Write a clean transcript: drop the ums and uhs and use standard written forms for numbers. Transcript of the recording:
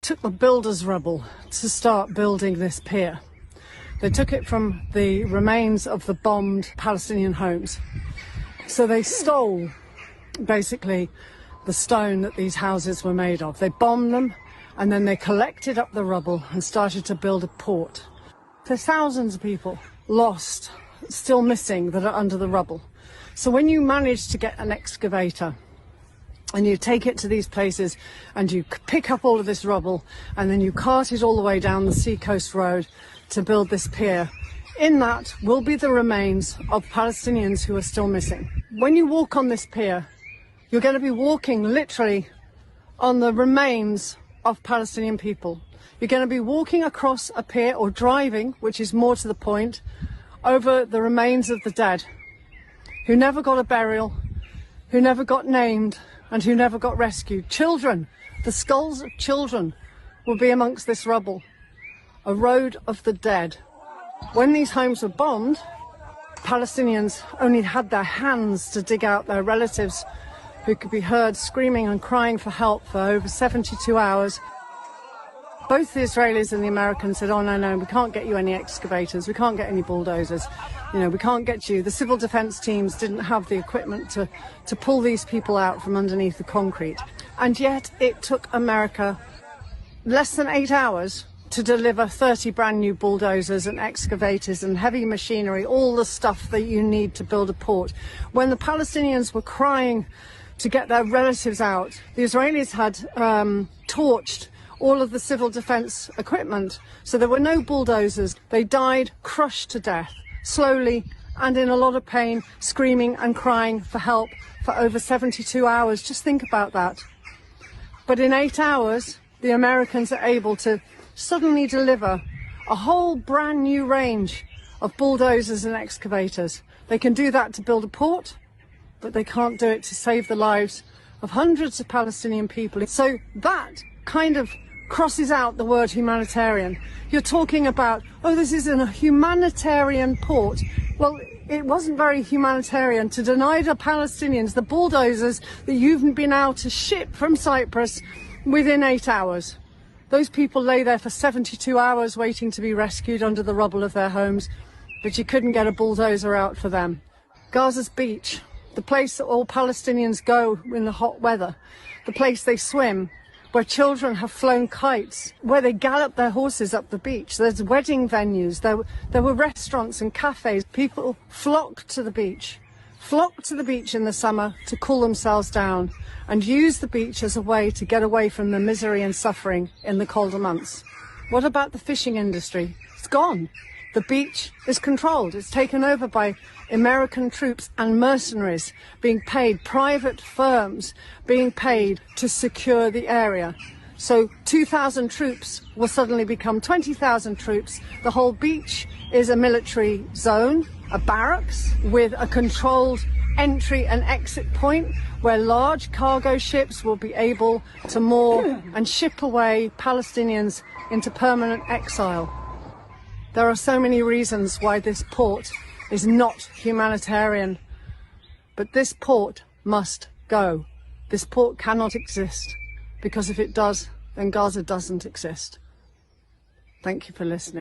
took the builder's rubble to start building this pier. They took it from the remains of the bombed Palestinian homes. So they stole, basically, the stone that these houses were made of. They bombed them, and then they collected up the rubble and started to build a port. There's thousands of people lost, still missing, that are under the rubble. So when you manage to get an excavator and you take it to these places and you pick up all of this rubble and then you cart it all the way down the Seacoast Road to build this pier, in that will be the remains of Palestinians who are still missing. When you walk on this pier, you're going to be walking literally on the remains of Palestinian people. You're going to be walking across a pier, or driving, which is more to the point, over the remains of the dead, who never got a burial, who never got named, and who never got rescued. Children, the skulls of children will be amongst this rubble. A road of the dead. When these homes were bombed, Palestinians only had their hands to dig out their relatives, who could be heard screaming and crying for help for over 72 hours. Both the Israelis and the Americans said, oh, no, we can't get you any excavators, we can't get any bulldozers, we can't get you. The civil defence teams didn't have the equipment to pull these people out from underneath the concrete. And yet it took America less than 8 hours to deliver 30 brand new bulldozers and excavators and heavy machinery, all the stuff that you need to build a port. When the Palestinians were crying to get their relatives out, the Israelis had torched all of the civil defence equipment, so there were no bulldozers. They died crushed to death, slowly and in a lot of pain, screaming and crying for help for over 72 hours. Just think about that. But in 8 hours, the Americans are able to suddenly deliver a whole brand new range of bulldozers and excavators. They can do that to build a port, but they can't do it to save the lives of hundreds of Palestinian people. So that kind of crosses out the word humanitarian. You're talking about, oh, this is a humanitarian port. Well, it wasn't very humanitarian to deny the Palestinians the bulldozers that you've been able to ship from Cyprus within 8 hours. Those people lay there for 72 hours waiting to be rescued under the rubble of their homes, but you couldn't get a bulldozer out for them. Gaza's beach, the place that all Palestinians go in the hot weather, the place they swim, where children have flown kites, where they gallop their horses up the beach. There's wedding venues, there were restaurants and cafes. People flocked to the beach in the summer to cool themselves down and use the beach as a way to get away from the misery and suffering in the colder months. What about the fishing industry? It's gone. The beach is controlled. It's taken over by American troops and mercenaries being paid, private firms being paid to secure the area. So 2,000 troops will suddenly become 20,000 troops. The whole beach is a military zone, a barracks with a controlled entry and exit point where large cargo ships will be able to moor and ship away Palestinians into permanent exile. There are so many reasons why this port is not humanitarian, but this port must go. This port cannot exist, because if it does, then Gaza doesn't exist. Thank you for listening.